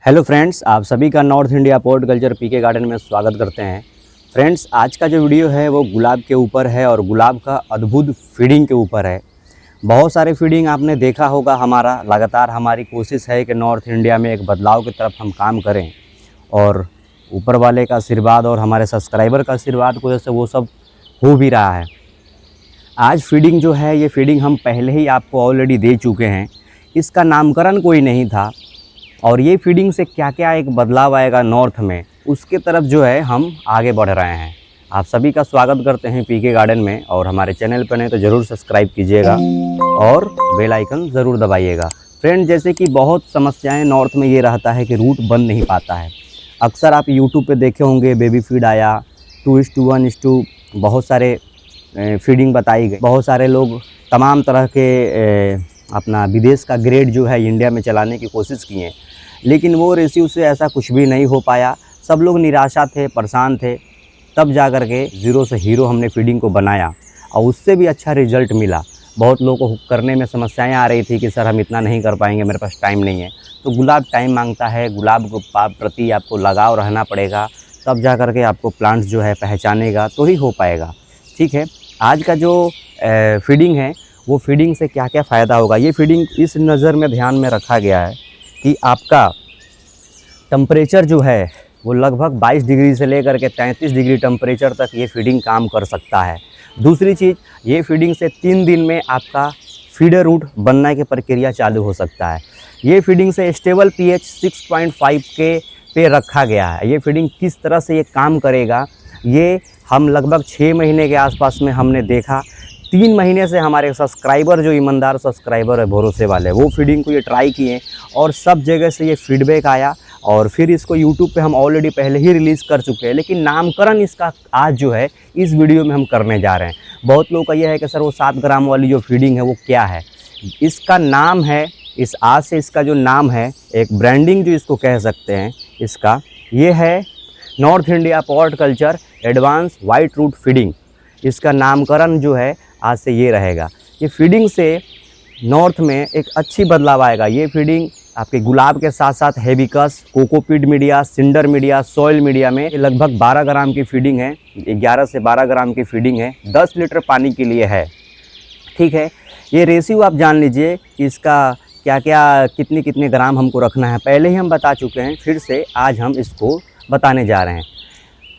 Hello friends, आप सभी का नॉर्थ इंडिया पॉट कल्चर पीके गार्डन में स्वागत करते हैं। फ्रेंड्स, आज का जो वीडियो है वो गुलाब के ऊपर है और गुलाब का अद्भुत फीडिंग के ऊपर है। बहुत सारे फीडिंग आपने देखा होगा। हमारा लगातार हमारी कोशिश है कि नॉर्थ इंडिया में एक बदलाव की तरफ हम काम करें और ऊपर वाले का आशीर्वाद और हमारे सब्सक्राइबर का आशीर्वाद की वजह से वो सब हो भी रहा है। आज फीडिंग जो है, ये फीडिंग हम पहले ही आपको ऑलरेडी दे चुके हैं। इसका नामकरण कोई नहीं था और ये फीडिंग से क्या क्या एक बदलाव आएगा नॉर्थ में, उसके तरफ जो है हम आगे बढ़ रहे हैं। आप सभी का स्वागत करते हैं पीके गार्डन में, और हमारे चैनल पर नहीं तो ज़रूर सब्सक्राइब कीजिएगा और बेल आइकन ज़रूर दबाइएगा। फ्रेंड, जैसे कि बहुत समस्याएं नॉर्थ में ये रहता है कि रूट बन नहीं पाता है। अक्सर आप यूट्यूब पे देखे होंगे, बेबी फीड आया 2:1:2, बहुत सारे फीडिंग बताई गई। बहुत सारे लोग तमाम तरह के अपना विदेश का ग्रेड जो है इंडिया में चलाने की कोशिश किए, लेकिन वो रेशियो से ऐसा कुछ भी नहीं हो पाया। सब लोग निराशा थे, परेशान थे। तब जा कर के ज़ीरो से हीरो हमने फीडिंग को बनाया और उससे भी अच्छा रिजल्ट मिला। बहुत लोगों को करने में समस्याएं आ रही थी कि सर हम इतना नहीं कर पाएंगे, मेरे पास टाइम नहीं है। तो गुलाब टाइम मांगता है, गुलाब को प्रति आपको लगाव रहना पड़ेगा, तब जा कर के आपको प्लांट्स जो है पहचानेगा तो ही हो पाएगा। ठीक है, आज का जो फीडिंग है वो फीडिंग से क्या क्या फ़ायदा होगा, ये फीडिंग इस नज़र में ध्यान में रखा गया है कि आपका टेम्परेचर जो है वो लगभग 22 डिग्री से लेकर के 33 डिग्री टेम्परेचर तक ये फीडिंग काम कर सकता है। दूसरी चीज़, ये फीडिंग से 3 दिन में आपका फीडर रूट बनने की प्रक्रिया चालू हो सकता है। ये फीडिंग से स्टेबल पीएच 6.5 के पे रखा गया है। ये फीडिंग किस तरह से ये काम करेगा, ये हम लगभग 6 महीने के आसपास में हमने देखा। 3 महीने से हमारे सब्सक्राइबर, जो ईमानदार सब्सक्राइबर है, भरोसे वाले, वो फीडिंग को ये ट्राई किए और सब जगह से ये फीडबैक आया। और फिर इसको यूट्यूब पे हम ऑलरेडी पहले ही रिलीज़ कर चुके हैं, लेकिन नामकरण इसका आज जो है इस वीडियो में हम करने जा रहे हैं। बहुत लोगों का यह है कि सर वो 7 ग्राम वाली जो फीडिंग है वो क्या है। इसका नाम है, इस आज से इसका जो नाम है, एक ब्रांडिंग जो इसको कह सकते हैं इसका, ये है north India pot culture advance white root feeding. इसका नामकरण जो है आज से ये रहेगा। ये फीडिंग से नॉर्थ में एक अच्छी बदलाव आएगा। ये फीडिंग आपके गुलाब के साथ साथ hibiscus, cocopeat media, cinder media, soil media में लगभग 12 ग्राम की फीडिंग है। 11 से 12 ग्राम की फीडिंग है, 10 लीटर पानी के लिए है। ठीक है, ये रेशियो आप जान लीजिए कि इसका क्या क्या कितने ग्राम हमको रखना है, पहले ही हम बता चुके हैं। फिर से आज हम इसको बताने जा रहे हैं।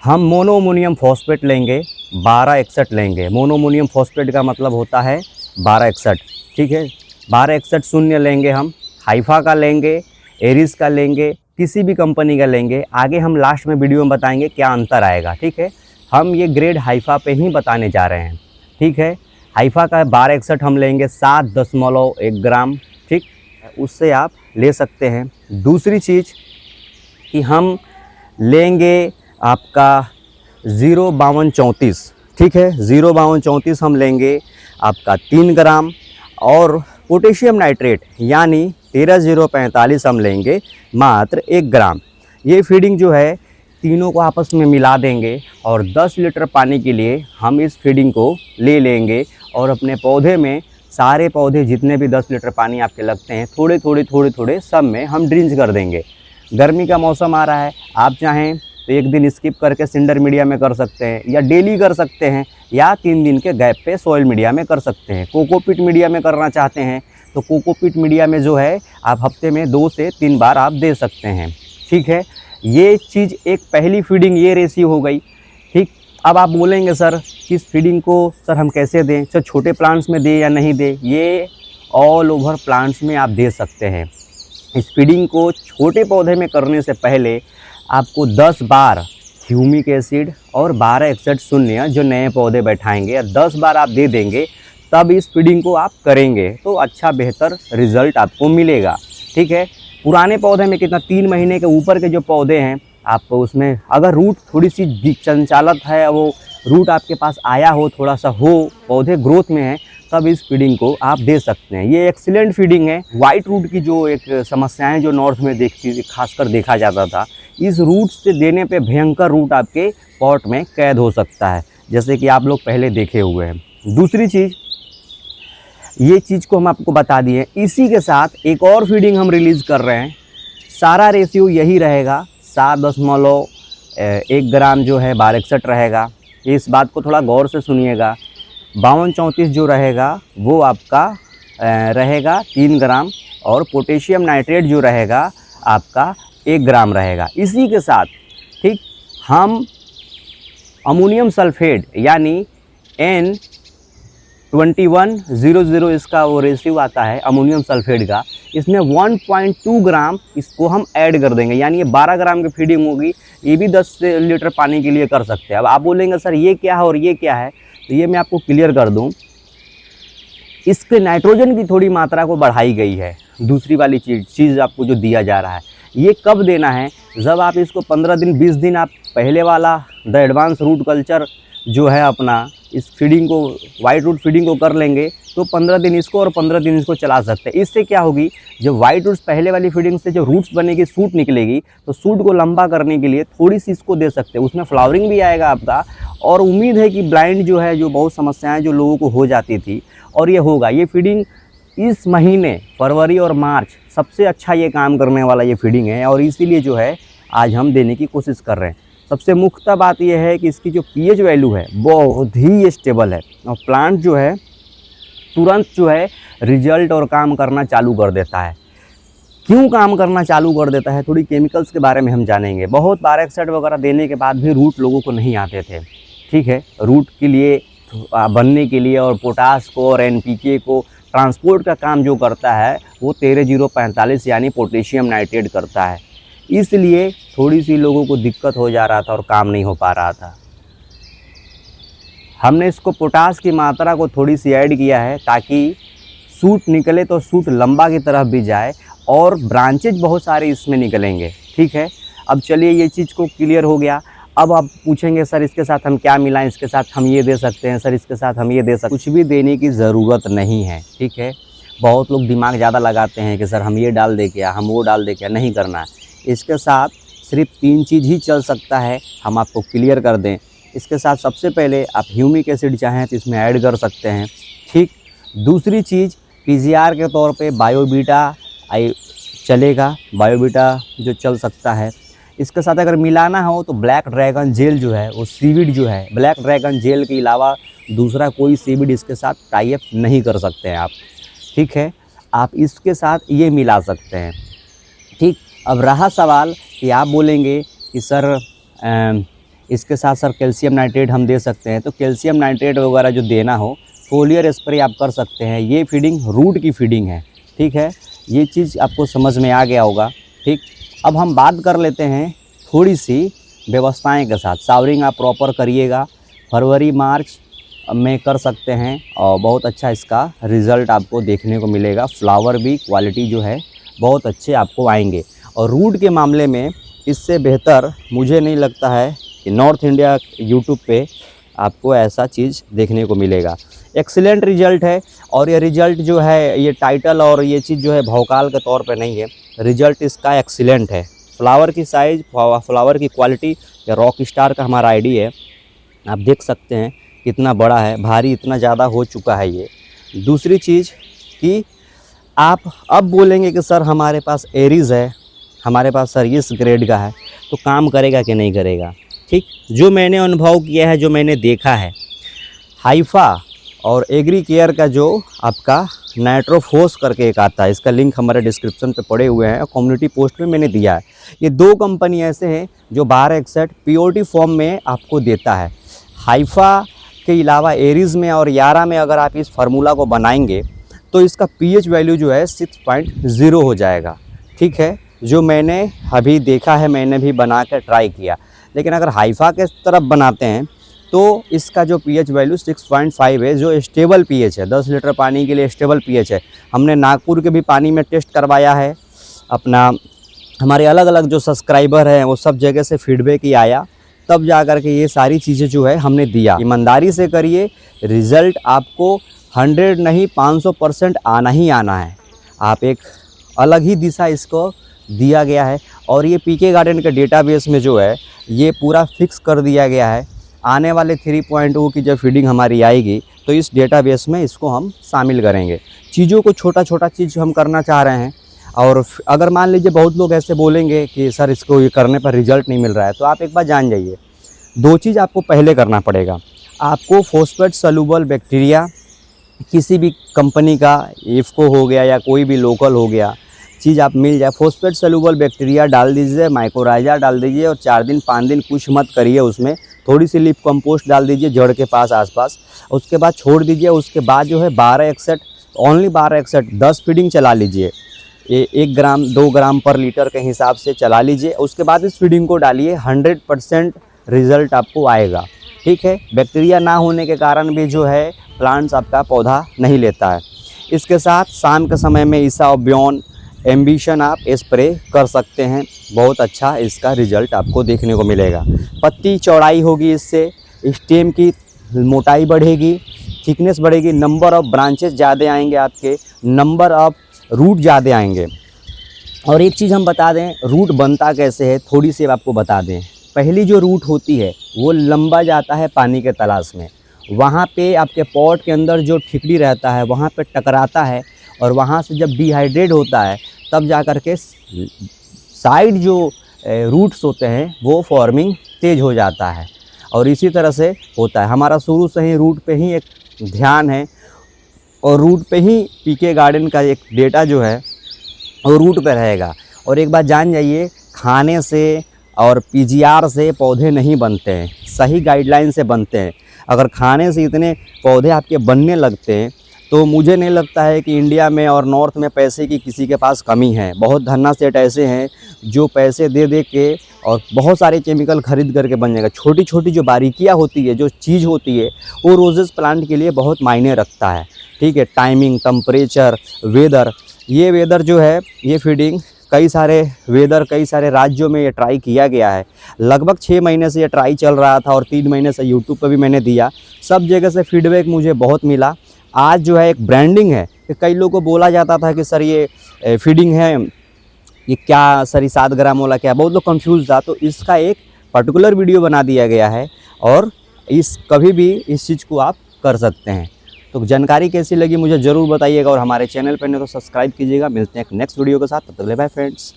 हम मोनोअमोनियम फॉस्फेट लेंगे, 1261 लेंगे। मोनोअमोनियम फॉस्फेट का मतलब होता है 1261। ठीक है, 1261 शून्य लेंगे हम। हाइफा का लेंगे, एरिस का लेंगे, किसी भी कंपनी का लेंगे। आगे हम लास्ट में वीडियो में बताएंगे क्या अंतर आएगा। ठीक है, हम ये ग्रेड हाइफा पे ही बताने जा रहे हैं। ठीक है, हाइफा का 1261 हम लेंगे 7.1 ग्राम। ठीक, उससे आप ले सकते हैं। दूसरी चीज़ कि हम लेंगे आपका 05234। ठीक है, 05234 हम लेंगे आपका 3 ग्राम। और पोटेशियम नाइट्रेट यानी 13045 हम लेंगे मात्र 1 ग्राम। ये फीडिंग जो है तीनों को आपस में मिला देंगे और 10 लीटर पानी के लिए हम इस फीडिंग को ले लेंगे और अपने पौधे में, सारे पौधे जितने भी 10 लीटर पानी आपके लगते हैं, थोड़े थोड़े सब में हम ड्रिंच कर देंगे। गर्मी का मौसम आ रहा है, आप चाहें तो एक दिन स्किप करके सिंडर मीडिया में कर सकते हैं, या डेली कर सकते हैं, या 3 दिन के गैप पे सॉइल मीडिया में कर सकते हैं। कोकोपीट मीडिया में करना चाहते हैं तो कोकोपीट मीडिया में जो है आप हफ्ते में 2 से 3 बार आप दे सकते हैं। ठीक है, ये चीज़ एक पहली फीडिंग ये रेशियो हो गई। ठीक, अब आप बोलेंगे सर किस फीडिंग को सर हम कैसे दें, सर छोटे प्लांट्स में दें या नहीं दें। ये ऑल ओवर प्लांट्स में आप दे सकते हैं। इस फीडिंग को छोटे पौधे में करने से पहले आपको 10 बार ह्यूमिक एसिड और 1261 शून्य जो नए पौधे बैठाएंगे, या 10 बार आप दे देंगे, तब इस फीडिंग को आप करेंगे तो अच्छा बेहतर रिजल्ट आपको मिलेगा। ठीक है, पुराने पौधे में कितना, 3 महीने के ऊपर के जो पौधे हैं, आप उसमें अगर रूट थोड़ी सी चंचलत है, वो रूट आपके पास आया हो, थोड़ा सा हो, पौधे ग्रोथ में है, तब इस फीडिंग को आप दे सकते हैं। ये एक्सीलेंट फीडिंग है। वाइट रूट की जो एक समस्याएं जो नॉर्थ में खासकर देखा जाता था, इस रूट से देने पे भयंकर रूट आपके पॉट में कैद हो सकता है, जैसे कि आप लोग पहले देखे हुए हैं। दूसरी चीज़, ये चीज़ को हम आपको बता दिए। इसी के साथ एक और फीडिंग हम रिलीज़ कर रहे हैं सारा रेशियो यही रहेगा, 7.1 ग्राम जो है 1261 रहेगा। इस बात को थोड़ा गौर से सुनिएगा। 5234 जो रहेगा वो आपका रहेगा 3 ग्राम, और पोटेशियम नाइट्रेट जो रहेगा आपका 1 ग्राम रहेगा। इसी के साथ ठीक हम अमोनियम सल्फेट यानी N2100 इसका वो रेशियो आता है अमोनियम सल्फेट का, इसमें 1.2 ग्राम इसको हम ऐड कर देंगे, यानी ये 12 ग्राम की फीडिंग होगी। ये भी 10 लीटर पानी के लिए कर सकते हैं। अब आप बोलेंगे सर ये क्या है और ये क्या है, तो ये मैं आपको क्लियर कर दूं। इसके नाइट्रोजन की थोड़ी मात्रा को बढ़ाई गई है। दूसरी वाली चीज़ आपको जो दिया जा रहा है, ये कब देना है, जब आप इसको 15 दिन 20 दिन आप पहले वाला द एडवांस रूट कल्चर जो है अपना इस फीडिंग को, वाइट रूट फीडिंग को कर लेंगे, तो 15 दिन इसको और 15 दिन इसको चला सकते हैं। इससे क्या होगी, जब वाइट रूट्स पहले वाली फीडिंग से जो रूट्स बनेगी, सूट निकलेगी, तो सूट को लंबा करने के लिए थोड़ी सी इसको दे सकते हैं। उसमें फ्लावरिंग भी आएगा आपका, और उम्मीद है कि ब्लाइंड जो है, जो बहुत समस्याएं जो लोगों को हो जाती थी, और ये होगा। ये फीडिंग इस महीने फरवरी और मार्च सबसे अच्छा ये काम करने वाला ये फीडिंग है, और इसीलिए जो है आज हम देने की कोशिश कर रहे हैं। सबसे मुख्य बात यह है कि इसकी जो पीएच वैल्यू है बहुत ही स्टेबल है, और प्लांट जो है तुरंत जो है रिजल्ट और काम करना चालू कर देता है। क्यों काम करना चालू कर देता है, थोड़ी केमिकल्स के बारे में हम जानेंगे। बहुत बार एक्साइड वगैरह देने के बाद भी रूट लोगों को नहीं आते थे, ठीक है। रूट के लिए बनने के लिए और पोटास को और एनपीके को ट्रांसपोर्ट का काम जो करता है वो 13045 यानी पोटेशियम नाइट्रेट करता है। इसलिए थोड़ी सी लोगों को दिक्कत हो जा रहा था और काम नहीं हो पा रहा था। हमने इसको पोटास की मात्रा को थोड़ी सी ऐड किया है, ताकि सूट निकले तो सूट लंबा की तरफ भी जाए, और ब्रांचेज बहुत सारे इसमें निकलेंगे, ठीक है। अब चलिए ये चीज़ को क्लियर हो गया। अब आप पूछेंगे सर इसके साथ हम क्या मिलाएं, इसके साथ हम ये दे सकते हैं, सर इसके साथ हम ये दे सकते हैं। कुछ भी देने की ज़रूरत नहीं है, ठीक है। बहुत लोग दिमाग ज़्यादा लगाते हैं कि सर हम ये डाल दे क्या, हम वो डाल दे क्या, नहीं करना है। इसके साथ सिर्फ 3 चीज़ ही चल सकता है, हम आपको क्लियर कर दें। इसके साथ सबसे पहले आप ह्यूमिक एसिड चाहें तो इसमें ऐड कर सकते हैं, ठीक। दूसरी चीज़ पीजीआर के तौर पे बायोबीटा चलेगा, बायोबीटा जो चल सकता है। इसके साथ अगर मिलाना हो तो ब्लैक ड्रैगन जेल जो है, वो सीविड जो है, ब्लैक ड्रैगन जेल के अलावा दूसरा कोई सीविड इसके साथ टाई अप नहीं कर सकते हैं आप, ठीक है। आप इसके साथ ये मिला सकते हैं, ठीक। अब रहा सवाल कि आप बोलेंगे कि सर इसके साथ सर कैल्शियम नाइट्रेट हम दे सकते हैं, तो कैल्शियम नाइट्रेट वगैरह जो देना हो फोलियर स्प्रे आप कर सकते हैं। ये फीडिंग रूट की फीडिंग है, ठीक है। ये चीज़ आपको समझ में आ गया होगा, ठीक। अब हम बात कर लेते हैं थोड़ी सी व्यवस्थाएं के साथ। सावरिंग आप प्रॉपर करिएगा, फरवरी मार्च में कर सकते हैं, और बहुत अच्छा इसका रिज़ल्ट आपको देखने को मिलेगा। फ्लावर भी क्वालिटी जो है बहुत अच्छे आपको आएंगे, और रूट के मामले में इससे बेहतर मुझे नहीं लगता है कि नॉर्थ इंडिया यूट्यूब पे आपको ऐसा चीज़ देखने को मिलेगा। एक्सीलेंट रिजल्ट है, और ये रिजल्ट जो है, ये टाइटल और ये चीज़ जो है भौकाल के तौर पे नहीं है, रिजल्ट इसका एक्सीलेंट है। फ्लावर की साइज़, फ्लावर की क्वालिटी, या रॉक स्टार का हमारा आईडी है, आप देख सकते हैं कितना बड़ा है, भारी इतना ज़्यादा हो चुका है ये। दूसरी चीज़ कि आप अब बोलेंगे कि सर हमारे पास एरीज़ है, हमारे पास सर इस ग्रेड का है, तो काम करेगा कि नहीं करेगा, ठीक। जो मैंने अनुभव किया है, जो मैंने देखा है, हाइफा और एग्री केयर का जो आपका नाइट्रोफोस करके एक आता है, इसका लिंक हमारे डिस्क्रिप्शन पे पड़े हुए हैं और कम्युनिटी पोस्ट में मैंने दिया है। ये 2 कंपनी ऐसे हैं जो 1261 पीओटी फॉर्म में आपको देता है। हाइफा के अलावा एरीज़ में और यारा में अगर आप इस फार्मूला को बनाएंगे तो इसका पीएच वैल्यू जो है 6.0 हो जाएगा, ठीक है। जो मैंने अभी देखा है, मैंने भी बना कर ट्राई किया। लेकिन अगर हाइफा के तरफ बनाते हैं तो इसका जो पीएच वैल्यू 6.5 है, जो स्टेबल पीएच है। 10 लीटर पानी के लिए स्टेबल पीएच है। हमने नागपुर के भी पानी में टेस्ट करवाया है अपना, हमारे अलग अलग जो सब्सक्राइबर हैं वो सब जगह से फीडबैक ही आया, तब जा कर के ये सारी चीज़ें जो है हमने दिया। ईमानदारी से करिए, रिज़ल्ट आपको 100 नहीं 500% आना ही आना है। आप एक अलग ही दिशा इसको दिया गया है, और ये पीके गार्डन के डेटाबेस में जो है ये पूरा फिक्स कर दिया गया है। आने वाले 3.0 की जब फीडिंग हमारी आएगी तो इस डेटाबेस में इसको हम शामिल करेंगे। चीज़ों को छोटा छोटा चीज़ हम करना चाह रहे हैं। और अगर मान लीजिए बहुत लोग ऐसे बोलेंगे कि सर इसको ये करने पर रिजल्ट नहीं मिल रहा है, तो आप एक बात जान जाइए, 2 चीज़ आपको पहले करना पड़ेगा। आपको फॉस्फेट सॉल्युबल बैक्टीरिया किसी भी कंपनी का, इफ़को हो गया या कोई भी लोकल हो गया चीज़ आप मिल जाए, फॉस्फेट सॉल्युबल बैक्टीरिया डाल दीजिए, माइकोराइजा डाल दीजिए और 4 दिन 5 दिन कुछ मत करिए उसमें, थोड़ी सी लीफ कंपोस्ट डाल दीजिए जड़ के पास आसपास, उसके बाद छोड़ दीजिए। उसके बाद जो है 1261 ओनली 1261 10 फीडिंग चला लीजिए, 1 ग्राम 2 ग्राम पर लीटर के हिसाब से चला लीजिए। उसके बाद इस फीडिंग को डालिए, 100% रिज़ल्ट आपको आएगा। ठीक है, बैक्टीरिया ना होने के कारण भी जो है प्लांट्स आपका पौधा नहीं लेता है। इसके साथ शाम के समय में ईसाओबियन एम्बिशन आप स्प्रे कर सकते हैं, बहुत अच्छा इसका रिज़ल्ट आपको देखने को मिलेगा। पत्ती चौड़ाई होगी, इससे स्टेम की मोटाई बढ़ेगी, थिकनेस बढ़ेगी, नंबर ऑफ़ ब्रांचेस ज़्यादा आएंगे, आपके नंबर ऑफ़ रूट ज़्यादा आएंगे। और एक चीज़ हम बता दें, रूट बनता कैसे है थोड़ी सी आपको बता दें। पहली जो रूट होती है वो लंबा जाता है पानी के तलाश में, वहाँ पे आपके पॉट के अंदर जो ठिकड़ी रहता है वहाँ पे टकराता है, और वहाँ से जब डिहाइड्रेट होता है तब जा कर के साइड जो रूट्स होते हैं वो फॉर्मिंग तेज़ हो जाता है। और इसी तरह से होता है, हमारा शुरू से ही रूट पे ही एक ध्यान है, और रूट पे ही पीके गार्डन का एक डेटा जो है वो रूट पे रहेगा। और एक बात जान जाइए, खाने से और पीजीआर से पौधे नहीं बनते हैं, सही गाइडलाइन से बनते हैं। अगर खाने से इतने पौधे आपके बनने लगते हैं तो मुझे नहीं लगता है कि इंडिया में और नॉर्थ में पैसे की किसी के पास कमी है। बहुत धन्ना सेठ ऐसे हैं जो पैसे दे दे के और बहुत सारे केमिकल खरीद करके बन जाएगा। छोटी छोटी जो बारीकियाँ होती है, जो चीज़ होती है, वो रोजेस प्लांट के लिए बहुत मायने रखता है। ठीक है, टाइमिंग, टेम्परेचर, वेदर, ये वेदर जो है, ये फीडिंग कई सारे राज्यों में ये ट्राई किया गया है। लगभग 6 महीने से ये ट्राई चल रहा था और 3 महीने से यूट्यूब पर भी मैंने दिया, सब जगह से फीडबैक मुझे बहुत मिला। आज जो है एक ब्रांडिंग है कि कई लोगों को बोला जाता था कि सर ये फीडिंग है, ये क्या सर, 7 ग्राम वाला क्या, बहुत लोग कंफ्यूज था। तो इसका एक पर्टिकुलर वीडियो बना दिया गया है और कभी भी इस चीज़ को आप कर सकते हैं। तो जानकारी कैसी लगी मुझे ज़रूर बताइएगा, और हमारे चैनल पर नहीं तो सब्सक्राइब कीजिएगा। मिलते हैं एक नेक्स्ट वीडियो के साथ, तब तक के लिए बाय फ्रेंड्स।